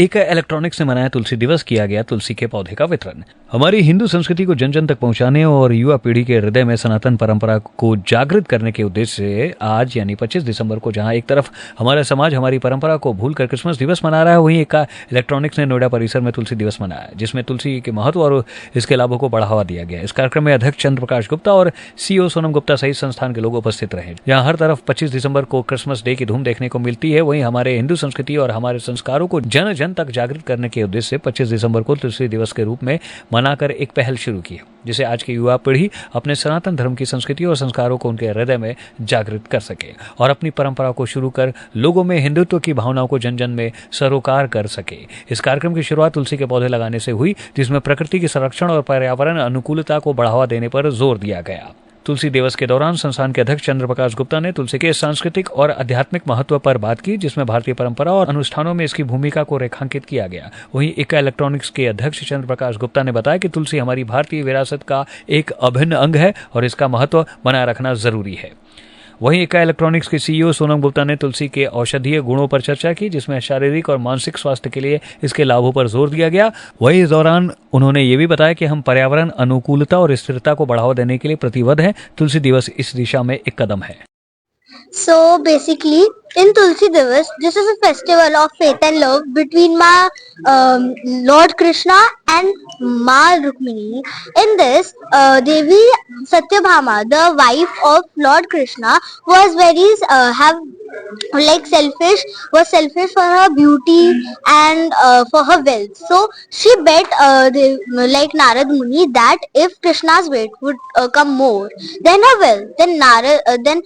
एक इलेक्ट्रॉनिक्स ने मनाया तुलसी दिवस, किया गया तुलसी के पौधे का वितरण। हमारी हिंदू संस्कृति को जन जन तक पहुंचाने और युवा पीढ़ी के हृदय में सनातन परंपरा को जागृत करने के उद्देश्य से आज यानी 25 दिसंबर को जहां एक तरफ हमारा समाज हमारी परंपरा को भूलकर क्रिसमस दिवस मना रहा है, वहीं एक इलेक्ट्रॉनिक्स ने नोएडा परिसर में तुलसी दिवस मनाया, जिसमें तुलसी के महत्व और इसके लाभों को बढ़ावा दिया गया। इस कार्यक्रम में अध्यक्ष चंद्र प्रकाश गुप्ता और सीईओ सोनम गुप्ता सहित संस्थान के लोग उपस्थित रहे। यहाँ हर तरफ 25 दिसंबर को क्रिसमस डे की धूम देखने को मिलती है, वहीं हमारे हिंदू संस्कृति और हमारे संस्कारों को जन जन तक जागृत करने के उद्देश्य से 25 दिसंबर को तुलसी दिवस के रूप में मनाकर एक पहल शुरू की, जिसे आज की युवा पीढ़ी अपने सनातन धर्म की संस्कृति और संस्कारों को उनके हृदय में जागृत कर सके और अपनी परंपरा को शुरू कर लोगों में हिंदुत्व की भावनाओं को जन जन में सरोकार कर सके। इस कार्यक्रम की शुरुआत तुलसी के पौधे लगाने से हुई, जिसमें प्रकृति के संरक्षण और पर्यावरण अनुकूलता को बढ़ावा देने पर जोर दिया गया। तुलसी दिवस के दौरान संस्थान के अध्यक्ष चंद्र प्रकाश गुप्ता ने तुलसी के सांस्कृतिक और आध्यात्मिक महत्व पर बात की, जिसमें भारतीय परंपरा और अनुष्ठानों में इसकी भूमिका को रेखांकित किया गया। वहीं इक्का इलेक्ट्रॉनिक्स के अध्यक्ष चंद्र प्रकाश गुप्ता ने बताया कि तुलसी हमारी भारतीय विरासत का एक अभिन्न अंग है और इसका महत्व बनाए रखना जरूरी है। वहीं इक्का इलेक्ट्रॉनिक्स के सीईओ सोनम गुप्ता ने तुलसी के औषधीय गुणों पर चर्चा की, जिसमें शारीरिक और मानसिक स्वास्थ्य के लिए इसके लाभों पर जोर दिया गया। वहीं इस दौरान उन्होंने ये भी बताया कि हम पर्यावरण अनुकूलता और स्थिरता को बढ़ावा देने के लिए प्रतिबद्ध हैं। तुलसी दिवस इस दिशा में एक कदम है। So basically, in Tulsi Divas, this is a festival of faith and love between Lord Krishna and Ma Rukmini. In this, Devi Satyabhama, the wife of Lord Krishna, was selfish for her beauty and for her wealth. So she bet Narad Muni that if Krishna's weight would come more than her wealth, then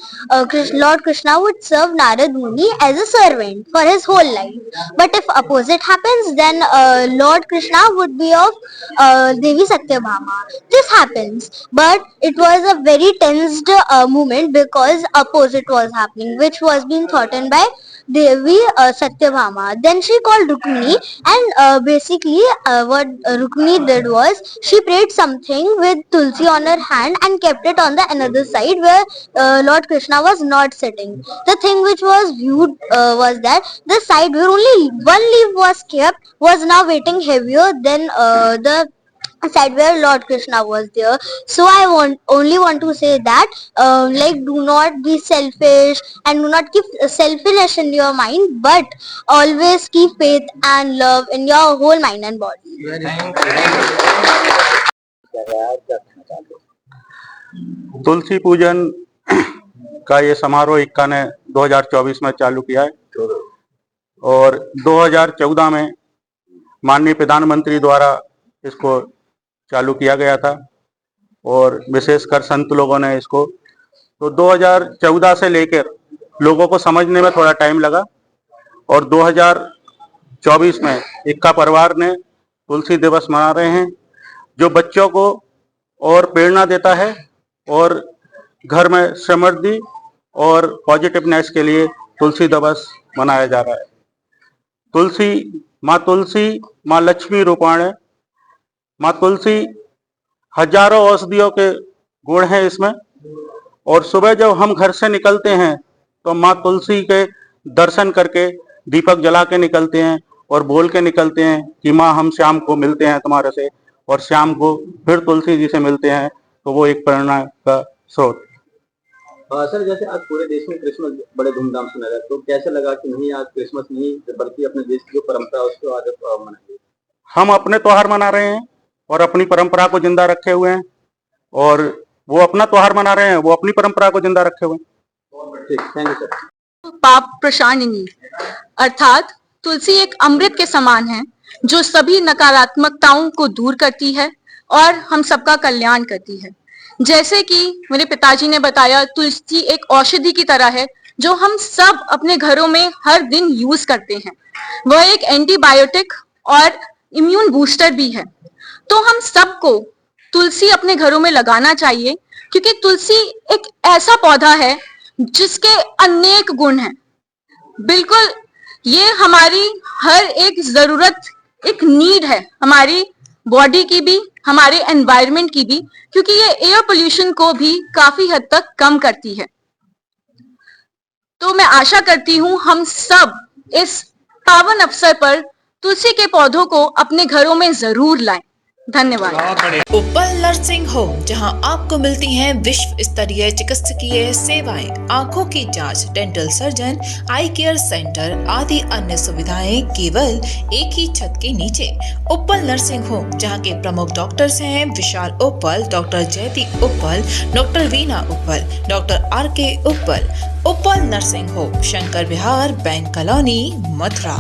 Lord Krishna would serve Narad Muni as a servant for his whole life. But if opposite happens, then Lord Krishna would be of Devi Satyabhama. This happens, but it was a very tensed moment because opposite was happening, which was being thought by Devi Satyabhama. Then she called Rukmini, and basically what Rukmini did was she prayed something with Tulsi on her hand and kept it on the another side where Lord Krishna was not sitting. The thing which was viewed was that the side where only one leaf was kept was now weighing heavier than the side where Lord Krishna was there. So I only want to say that do not be selfish and do not keep selfishness in your mind, but always keep faith and love in your whole mind and body. तुलसी पूजन का ये समारोह इक्का ने 2024 में चालू किया है और 2014 में माननीय प्रधानमंत्री द्वारा इसको चालू किया गया था और विशेषकर संत लोगों ने इसको, तो 2014 से लेकर लोगों को समझने में थोड़ा टाइम लगा और 2024 में इक्का परिवार ने तुलसी दिवस मना रहे हैं, जो बच्चों को और प्रेरणा देता है और घर में समृद्धि और पॉजिटिवनेस के लिए तुलसी दिवस मनाया जा रहा है। तुलसी माँ लक्ष्मी रूपाण, माँ तुलसी हजारों औषधियों के गुण हैं इसमें, और सुबह जब हम घर से निकलते हैं तो माँ तुलसी के दर्शन करके दीपक जला के निकलते हैं और बोल के निकलते हैं कि माँ हम शाम को मिलते हैं तुम्हारे से, और शाम को फिर तुलसी जी से मिलते हैं, तो वो एक प्रेरणा का स्रोत। सर, जैसे आज पूरे देश में क्रिसमस बड़े धूमधाम से मनाया, तो कैसे लगा कि नहीं आज क्रिसमस नहीं बल्कि अपने देश की जो परंपरा है उसको आज मनाएंगे? हम अपने त्योहार मना रहे हैं और अपनी परंपरा को जिंदा रखे हुए हैं, और वो अपना त्योहार मना रहे हैं, वो अपनी परंपरा को जिंदा रखे हुए हैं। ठीक, थैंक यू सर। पाप प्रशानिनी अर्थात तुलसी एक अमृत के समान है, जो सभी नकारात्मकताओं को दूर करती है और हम सबका कल्याण करती है। जैसे कि मेरे पिताजी ने बताया, तुलसी एक औषधि की तरह है जो हम सब अपने घरों में हर दिन यूज करते हैं। वह एक एंटीबायोटिक और इम्यून बूस्टर भी है, तो हम सबको तुलसी अपने घरों में लगाना चाहिए, क्योंकि तुलसी एक ऐसा पौधा है जिसके अनेक गुण हैं। बिल्कुल ये हमारी हर एक जरूरत, एक नीड है हमारी बॉडी की भी, हमारे एनवायरनमेंट की भी, क्योंकि ये एयर पोल्यूशन को भी काफी हद तक कम करती है। तो मैं आशा करती हूं हम सब इस पावन अवसर पर तुलसी के पौधों को अपने घरों में जरूर लाएं। धन्यवाद। उप्पल नर्सिंग होम, जहां आपको मिलती हैं विश्व स्तरीय चिकित्सकीय सेवाएं, आंखों की जांच, डेंटल सर्जन, आई केयर सेंटर आदि अन्य सुविधाएं केवल एक ही छत के नीचे। उप्पल नर्सिंग होम, जहां के प्रमुख डॉक्टर्स हैं विशाल उप्पल, डॉक्टर जयति उप्पल, डॉक्टर वीना उप्पल, डॉक्टर RK उप्पल। उप्पल नर्सिंग होम, शंकर विहार, बैंक कॉलोनी, मथुरा।